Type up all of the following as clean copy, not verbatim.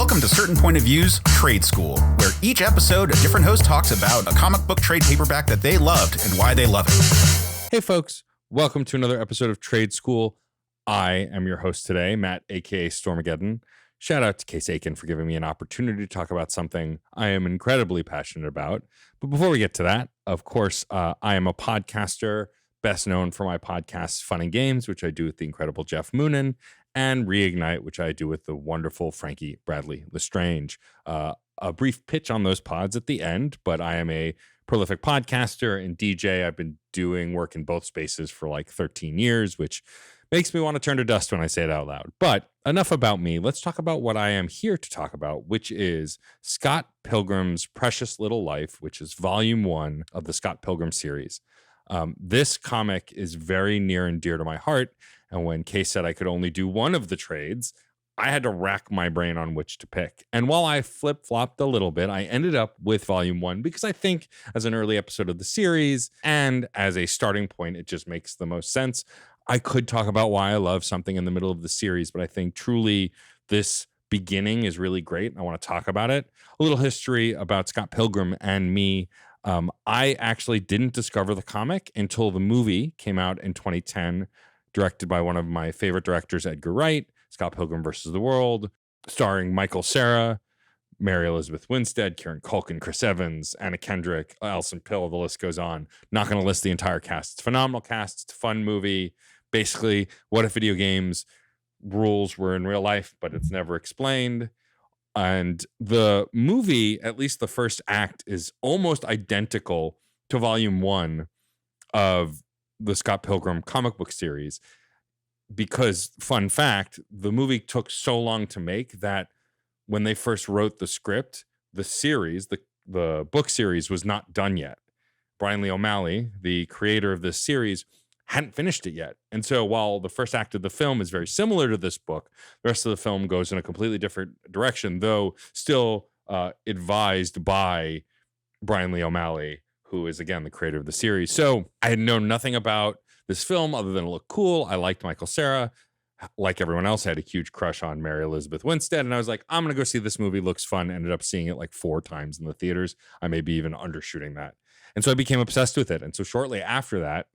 Welcome to Certain Point of Views Trade School, where each episode a different host talks about a comic book trade paperback that they loved and why they love it. Hey folks, welcome to another episode of Trade School. I am your host today, Matt, aka Stormageddon. Shout out to Case Aiken for giving me an opportunity to talk about something I am incredibly passionate about. But before we get to that, of course, I am a podcaster, best known for my podcasts Fun and Games, which I do with the incredible Jeff Moonen, and Reignite, which I do with the wonderful Frankie Bradley Lestrange. A brief pitch on those pods at the end, but I am a prolific podcaster and DJ. I've been doing work in both spaces for like 13 years, which makes me want to turn to dust when I say it out loud. But enough about me. Let's talk about what I am here to talk about, which is Scott Pilgrim's Precious Little Life, which is volume 1 of the Scott Pilgrim series. This comic is very near and dear to my heart. And when Case said I could only do one of the trades, I had to rack my brain on which to pick. And while I flip-flopped a little bit, I ended up with volume 1 because I think as an early episode of the series and as a starting point, it just makes the most sense. I could talk about why I love something in the middle of the series, but I think truly this beginning is really great. I want to talk about it. A little history about Scott Pilgrim and me. I actually didn't discover the comic until the movie came out in 2010, directed by one of my favorite directors, Edgar Wright, Scott Pilgrim versus the World, starring Michael Cera, Mary Elizabeth Winstead, Kieran Culkin, Chris Evans, Anna Kendrick, Alison Pill, the list goes on. Not going to list the entire cast. It's a phenomenal cast. It's a fun movie. Basically, what if video games rules were in real life, but it's never explained. And the movie, at least the first act, is almost identical to volume 1 of the Scott Pilgrim comic book series. Because, fun fact, the movie took so long to make that when they first wrote the script, the series, the book series was not done yet. Brian Lee O'Malley, the creator of this series, hadn't finished it yet. And so while the first act of the film is very similar to this book, the rest of the film goes in a completely different direction, though still advised by Brian Lee O'Malley, who is, again, the creator of the series. So I had known nothing about this film other than it looked cool. I liked Michael Cera. Like everyone else, I had a huge crush on Mary Elizabeth Winstead. And I was like, I'm going to go see this movie. Looks fun. Ended up seeing it like 4 times in the theaters. I may be even undershooting that. And so I became obsessed with it. And so shortly after that,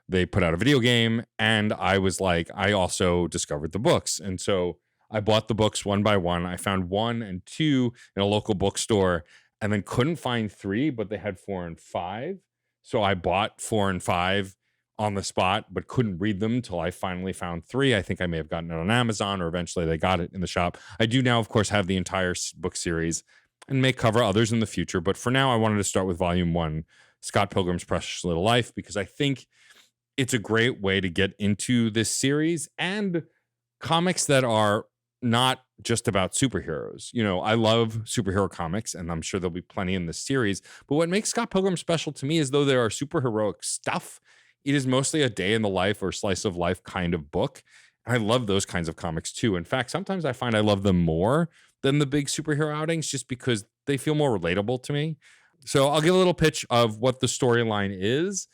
they put out a video game. And I was like, I also discovered the books. And so I bought the books one by one. I found 1 and 2 in a local bookstore and then couldn't find 3, but they had 4 and 5. So I bought 4 and 5 on the spot, but couldn't read them till I finally found 3. I think I may have gotten it on Amazon, or eventually they got it in the shop. I do now, of course, have the entire book series and may cover others in the future. But for now, I wanted to start with volume 1, Scott Pilgrim's Precious Little Life, because I think it's a great way to get into this series and comics that are not just about superheroes. You know, I love superhero comics, and I'm sure there'll be plenty in this series. But what makes Scott Pilgrim special to me is, though there are superheroic stuff, it is mostly a day in the life or slice of life kind of book. And I love those kinds of comics too. In fact, sometimes I find I love them more than the big superhero outings just because they feel more relatable to me. So I'll give a little pitch of what the storyline is,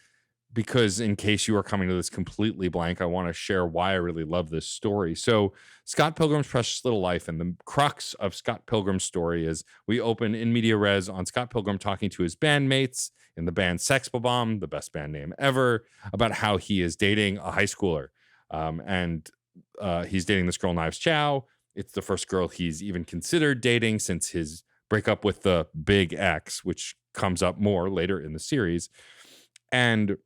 because in case you are coming to this completely blank, I want to share why I really love this story. So Scott Pilgrim's Precious Little Life, and the crux of Scott Pilgrim's story is we open in media res on Scott Pilgrim talking to his bandmates in the band Sex Bomb, the best band name ever, about how he is dating a high schooler. And he's dating this girl, Knives Chow. It's the first girl he's even considered dating since his breakup with the Big X, which comes up more later in the series. And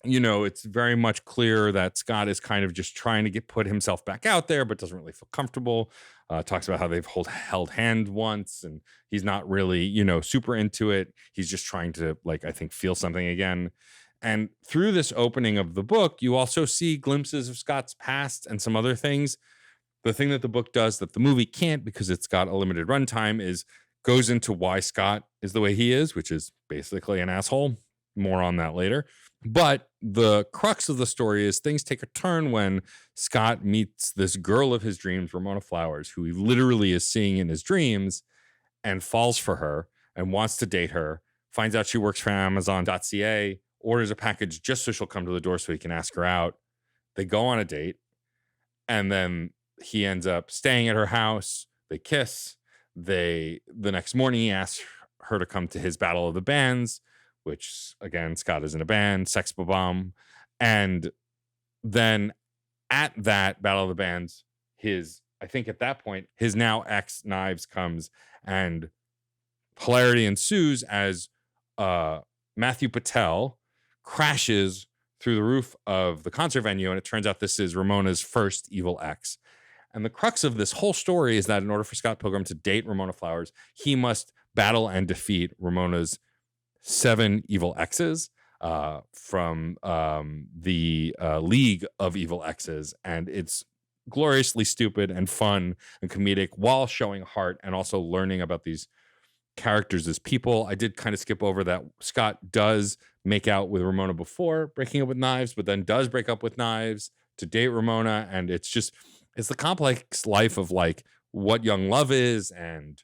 you know, it's very much clear that Scott is kind of just trying to put himself back out there, but doesn't really feel comfortable. Talks about how they've held hand once, and he's not really, you know, super into it. He's just trying to, like, I think, feel something again. And through this opening of the book, you also see glimpses of Scott's past and some other things. The thing that the book does that the movie can't, because it's got a limited runtime, is goes into why Scott is the way he is, which is basically an asshole. More on that later. But the crux of the story is things take a turn when Scott meets this girl of his dreams, Ramona Flowers, who he literally is seeing in his dreams, and falls for her and wants to date her, finds out she works for Amazon.ca, orders a package just so she'll come to the door so he can ask her out. They go on a date, and then he ends up staying at her house. They kiss. The next morning, he asks her to come to his Battle of the Bands, which, again, Scott is in a band, Sex Bomb. And then at that Battle of the Bands, I think at that point, his now ex Knives comes, and hilarity ensues as Matthew Patel crashes through the roof of the concert venue, and it turns out this is Ramona's first evil ex. And the crux of this whole story is that in order for Scott Pilgrim to date Ramona Flowers, he must battle and defeat Ramona's 7 evil exes from the League of Evil Exes. And it's gloriously stupid and fun and comedic while showing heart and also learning about these characters as people. I did kind of skip over that Scott does make out with Ramona before breaking up with Knives, but then does break up with Knives to date Ramona. And it's the complex life of like what young love is. And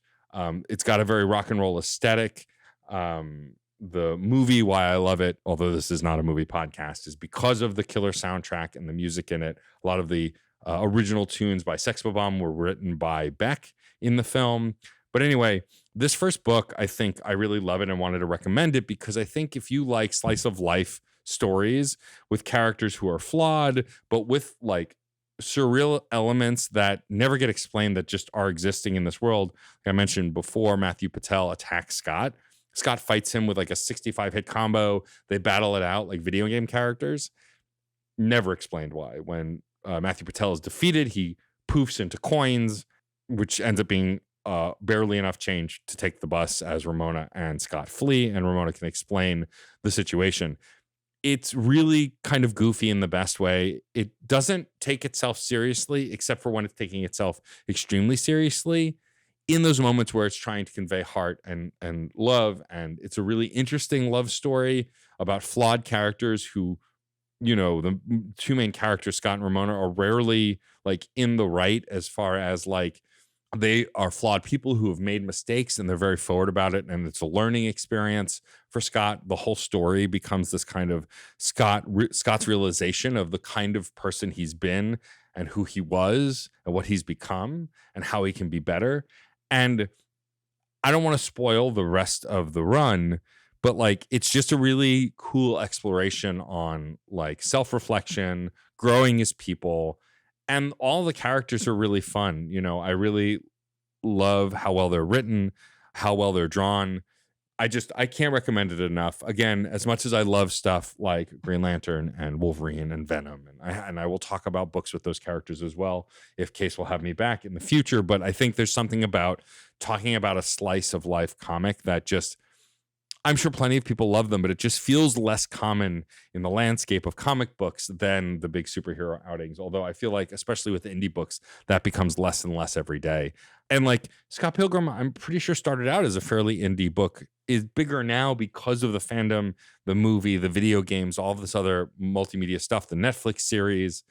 it's got a very rock and roll aesthetic. The movie, why I love it, although this is not a movie podcast, is because of the killer soundtrack and the music in it. A lot of the original tunes by Sex Bomb were written by Beck in the film. But anyway, this first book, I think I really love it and wanted to recommend it because I think if you like slice of life stories with characters who are flawed, but with like surreal elements that never get explained that just are existing in this world. Like I mentioned before, Matthew Patel attacks Scott. Scott fights him with like a 65 hit combo. They battle it out like video game characters. Never explained why. When Matthew Patel is defeated, he poofs into coins, which ends up being barely enough change to take the bus as Ramona and Scott flee, and Ramona can explain the situation. It's really kind of goofy in the best way. It doesn't take itself seriously, except for when it's taking itself extremely seriously in those moments where it's trying to convey heart and love. And it's a really interesting love story about flawed characters who, you know, the 2 main characters, Scott and Ramona, are rarely like in the right as far as like they are flawed people who have made mistakes and they're very forward about it. And it's a learning experience for Scott. The whole story becomes this kind of Scott's realization of the kind of person he's been and who he was and what he's become and how he can be better. And I don't want to spoil the rest of the run, but like, it's just a really cool exploration on like self-reflection, growing as people. And all the characters are really fun. You know, I really love how well they're written, how well they're drawn. I can't recommend it enough. Again, as much as I love stuff like Green Lantern and Wolverine and Venom, and I will talk about books with those characters as well, if Case will have me back in the future. But I think there's something about talking about a slice of life comic that just, I'm sure plenty of people love them, but it just feels less common in the landscape of comic books than the big superhero outings. Although I feel like, especially with indie books, that becomes less and less every day. And like Scott Pilgrim, I'm pretty sure started out as a fairly indie book, is bigger now because of the fandom, the movie, the video games, all of this other multimedia stuff, the Netflix series,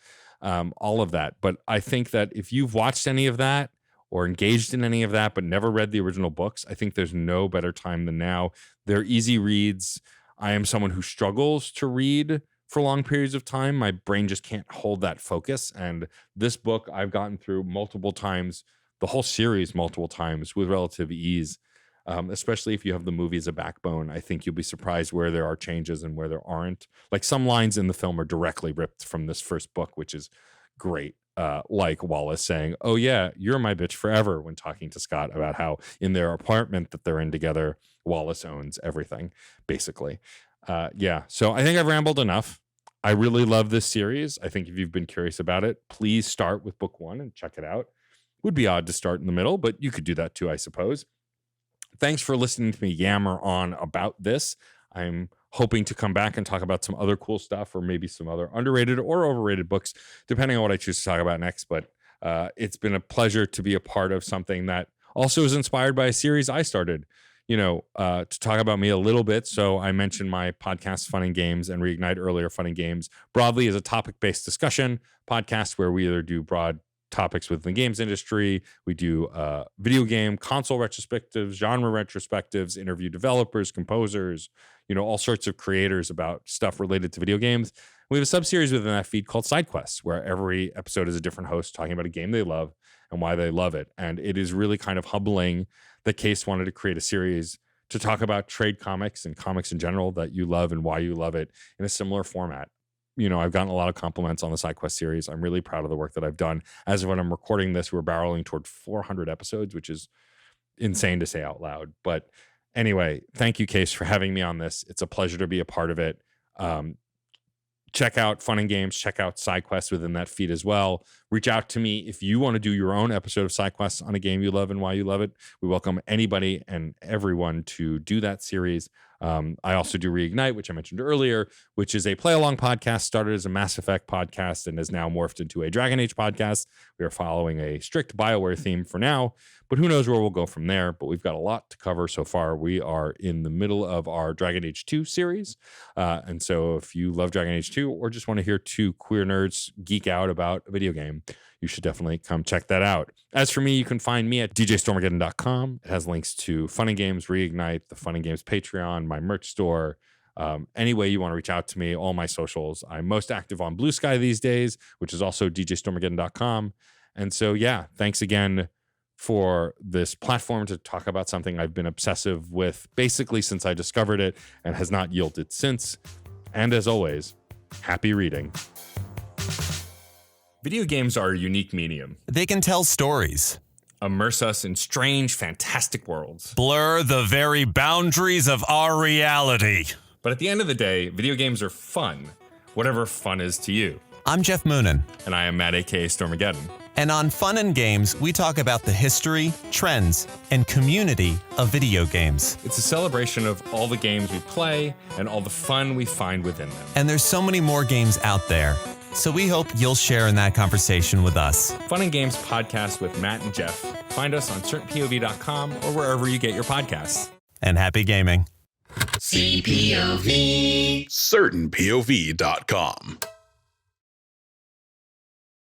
all of that. But I think that if you've watched any of that, or engaged in any of that, but never read the original books, I think there's no better time than now. They're easy reads. I am someone who struggles to read for long periods of time. My brain just can't hold that focus. And this book I've gotten through multiple times, the whole series multiple times with relative ease, especially if you have the movie as a backbone. I think you'll be surprised where there are changes and where there aren't. Like some lines in the film are directly ripped from this first book, which is great. Like Wallace saying, "Oh yeah, you're my bitch forever," when talking to Scott about how in their apartment that they're in together, Wallace owns everything, basically. Yeah, so I think I've rambled enough. I really love this series. I think if you've been curious about it, please start with book 1 and check it out. Would be odd to start in the middle, but you could do that too, I suppose. Thanks for listening to me yammer on about this. I'm hoping to come back and talk about some other cool stuff, or maybe some other underrated or overrated books, depending on what I choose to talk about next. But it's been a pleasure to be a part of something that also is inspired by a series I started, to talk about me a little bit. So I mentioned my podcast, Fun and Games, and Reignite earlier. Fun and Games broadly is a topic-based discussion podcast where we either do broad topics within the games industry, we do video game, console retrospectives, genre retrospectives, interview developers, composers, all sorts of creators about stuff related to video games. We have a sub-series within that feed called Side Quests, where every episode is a different host talking about a game they love. and why they love it. And it is really kind of humbling that Case wanted to create a series to talk about trade comics and comics in general that you love and why you love it in a similar format. You know, I've gotten a lot of compliments on the SideQuest series. I'm really proud of the work that I've done. As of when I'm recording this, we're barreling toward 400 episodes, which is insane to say out loud. But anyway, thank you, Case, for having me on this. It's a pleasure to be a part of it. Check out Fun and Games. Check out SideQuest within that feed as well. Reach out to me if you want to do your own episode of SideQuest on a game you love and why you love it. We welcome anybody and everyone to do that series. I also do Reignite, which I mentioned earlier, which is a play-along podcast, started as a Mass Effect podcast and has now morphed into a Dragon Age podcast. We are following a strict BioWare theme for now, but who knows where we'll go from there. But we've got a lot to cover so far. We are in the middle of our Dragon Age 2 series. And so if you love Dragon Age 2 or just want to hear two queer nerds geek out about a video game, you should definitely come check that out. As for me, you can find me at djstormageddon.com. It has links to Fun and Games, Reignite, the Fun and Games Patreon, my merch store. Any way you want to reach out to me, all my socials. I'm most active on Blue Sky these days, which is also djstormageddon.com. And so, yeah, thanks again for this platform to talk about something I've been obsessive with basically since I discovered it and has not yielded since. And as always, happy reading. Video games are a unique medium. They can tell stories, Immerse us in strange, fantastic worlds. blur the very boundaries of our reality. But at the end of the day, video games are fun, whatever fun is to you. I'm Jeff Moonen, And I am Matt, aka Stormageddon. and on Fun and Games, we talk about the history, trends, and community of video games. It's a celebration of all the games we play and all the fun we find within them. And there's so many more games out there, so we hope you'll share in that conversation with us. Fun and Games podcast with Matt and Jeff. Find us on certainpov.com or wherever you get your podcasts. And happy gaming. CPOV. CertainPOV.com.